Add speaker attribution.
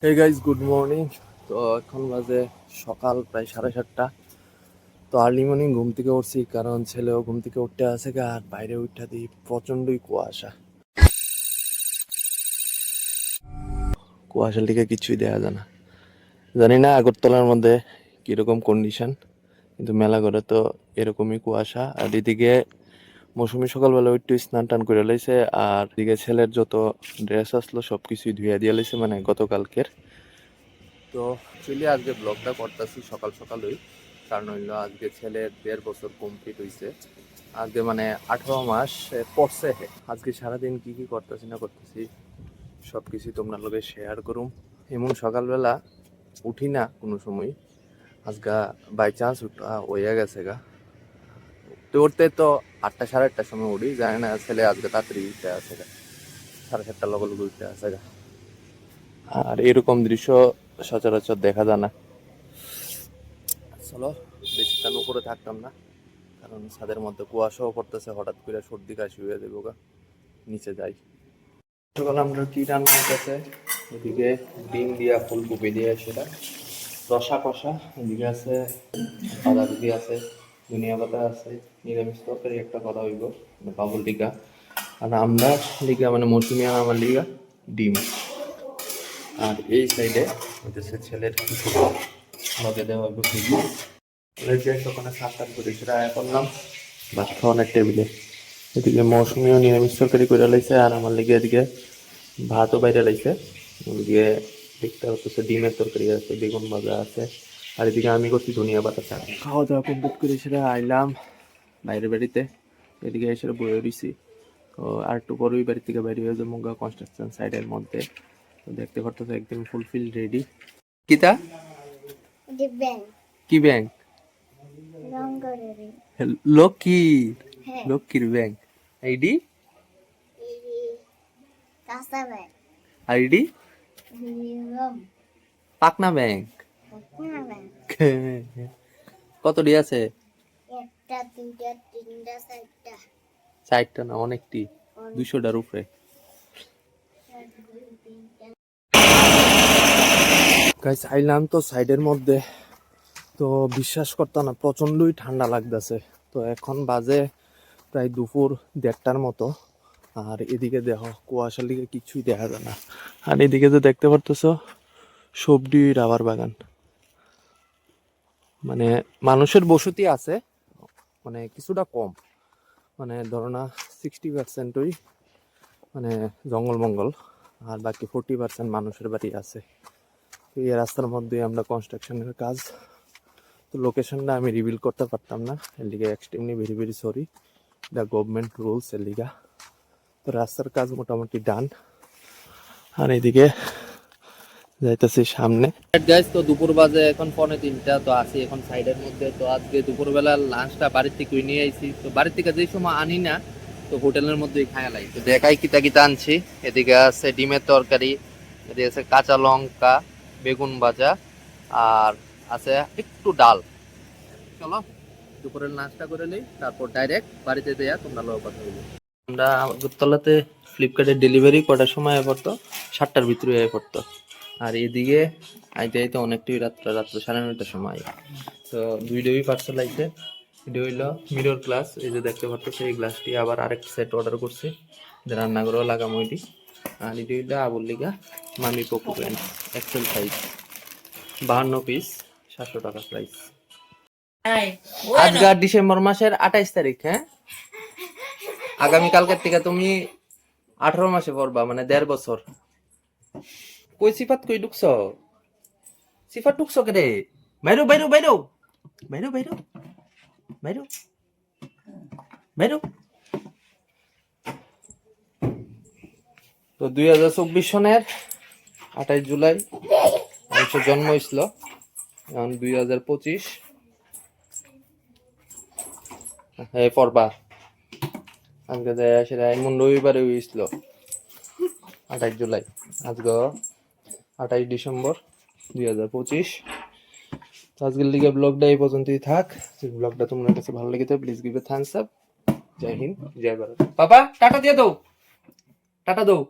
Speaker 1: Hey guys, good morning. তো এখন বাজে সকাল প্রায় 7:30। তো আর্লি মর্নিং ঘুম থেকে উঠছি, কারণ ছেলেও ঘুম থেকে উঠতে আসে গা। আর বাইরে উঠা দিই প্রচণ্ডই কুয়াশা। কুয়াশার দিকে কিছুই দেখা যায় না। জানি না আগরতলার মধ্যে কীরকম কন্ডিশন, কিন্তু মেলা করে তো এরকমই কুয়াশা। আর এদিকে মৌসুমি সকালবেলা একটু স্নান টান করে লাইছে। আর এদিকে ছেলের যত ড্রেস আসলো সব কিছুই ধুইয়া দিয়ে লাইছে, মানে গতকালকের। তো অ্যাকচুয়ালি আজকে ব্লগটা করতেছি সকাল সকালই, কারণ হইলো আজকে ছেলের 1.5 বছর কমপ্লিট হয়েছে। আজকে মানে 18 মাস পড়ছে। আজকে সারাদিন কি কি করতেছি না করতেছি সব কিছুই তোমরা লোকে শেয়ার করুম। এমন সকালবেলা উঠি না কোনো সময়, আজকে বাই চান্স উঠা হইয়া গেছে গা। তো উঠতে তো 8টা 8:30টার সময় উঠি, জানি না ছেলে আজকে তাড়াতাড়ি উঠতে আসে গা, 7:30টার লগে লগে উঠতে আসে গা। আর এরকম দৃশ্য সচরাচর দেখা যায় না। চলো, বেশিক্ষণ উপরে থাকতাম না, কারণ ছাদের মধ্যে কুয়াশাও পড়তেছে। হঠাৎ করে সর্দি কাশি হয়ে যাবো গা, নিচে যাই। সকাল আমরা কি রান্না হইতেছে, এদিকে ডিম দিয়া ফুলকপি দিয়ে সেটা রসা কষা, এদিকে আছে বাঁধাকপি আছে, ধনিয়া পাতা আছে, নিরামিষ তরকারি একটা করা হইব, বাবুল টিকা। আর আমরা লিগা মানে মৌসুমি আর আমার লিগা ডিম। আর এই সাইডে হইতেছে ছেলের লগে দেওয়া হইব ভিডিও। ওখানে সাত আট করে সেটা করলাম ভাত খাওয়ানোর টেবিলে। এদিকে মৌসুমিও নিরামিষ তরকারি করে লাইছে, আর আমার লেগে এদিকে ভাতও বাইরে লাইছে। ওদিকে দেখতে হচ্ছে ডিমের তরকারি আছে, বেগুন ভাজা আছে। আর এদিকে আমি করছি ধনিয়া পাতা চা। খাওয়া দাওয়া কমপ্লিট করে সেটা আইলাম বাইরে বাড়িতে। এদিকে এসে বয়ে রয়েছি। তো আর একটু পরে ওই বাড়ি থেকে বাইরে হয়ে যাবো কনস্ট্রাকশন সাইডের মধ্যে। তো দেখতে পারতেছে একদম ফুলফিল রেডি। কিতা কি ব্যাংক? লক্ষ্মীর লক্ষ্মীর ব্যাংক। আইডি আইডি পাকনা ব্যাংক। কত ডি আছে? 4টা না, অনেকটি, 200টার উপরে। গাইস আইলাম তো সাইডের মধ্যে, তো বিশ্বাস করতাম না, প্রচণ্ডই ঠান্ডা লাগতেছে। তো এখন বাজে প্রায় দুপুর 1:30টার মতো। আর এদিকে দেখো কুয়াশার দিকে কিছুই দেখা যায় না। আর এদিকে যে দেখতে পারতেছ সবজি রাবার বাগান, মানে মানুষের বসতি আছে, মানে কিছুটা কম, মানে ধরো না 60%ই মানে জঙ্গল মঙ্গল, আর বাকি 40% মানুষের বাড়ি আছে। তো এই রাস্তার মধ্যে আমরা কনস্ট্রাকশনের কাজ। তো লোকেশনটা আমি রিভিল করতে পারতাম না, এর লিগে extremely very very sorry, the government rules এর লিগা। তো রাস্তার কাজ মোটামুটি ডান। আর এদিকে যাইতেছি সামনে। গাইস, তো দুপুর বাজে এখন 2:45। তো আছি এখন সাইডের মধ্যে। তো আজকে দুপুরবেলা লাঞ্চটা বাড়ির থেকে নিয়ে আইছি। তো বাড়ির থেকে যেই সময় আনি না, তো হোটেলের মধ্যেই খায়া লাই। তো দেখাই কিতা কিতা আনছি। এদিকে আছে ডিমের তরকারি, এদিকে আছে কাঁচা লঙ্কা, বেগুন ভাজা, আর আছে একটু ডাল। চলো দুপুরের নাস্তা করে নেই, তারপর ডাইরেক্ট বাড়িতে দেয়া তোমরা লোক কথা বলবো। আমরা আগরতলাতে ফ্লিপকার্টের ডেলিভারি কটার সময় আয় পড়তো? 7টার ভিতরে আয় পড়তো। আর এদিকে আইতে আইতে অনেকটাই রাত্র 9:30টার সময়। তো 2 পার্সেল আইছে। এটা হইলো মিরর গ্লাস, এই যে দেখতে পাচ্ছ এই গ্লাসটি আবার আরেক সেট অর্ডার করছি, যে রান্নাঘরেও লাগামো এটি। আর এটি হইলো আবুল লিগা মামি পপু প্যান্ট এক্সেল সাইজ, 52 পিস, 700 টাকা প্রাইস। আজকে ডিসেম্বর মাসের 28 তারিখ। হ্যাঁ, আগামীকালকের থেকে তুমি 18 মাসে পড়বা, মানে 1.5 বছর। কই সিফাত কই ঢুকছ? সিফাত ঢুকছ কে রে? বাইরো বাইরো বাইরো বাইরো বাইরো বাইরো বাইরো। তো 2024 সনের 28 জুলাই মানুষের জন্ম হয়েছিল। এখন 2025 পড়বা। আজকে সেটা এমন রবিবারে হয়েছিল 28 জুলাই। আজকে 28 ডিসেম্বর 2025। তো আজকের লিগে ব্লগটা এই পর্যন্তই থাক। যদি ব্লগটা তোমার কাছে ভালো লেগে থাকে please give a Thums Up. জয় হিন্দ, জয় ভারত। বাবা টাটা দিয়ে দাও, টাটা দাও।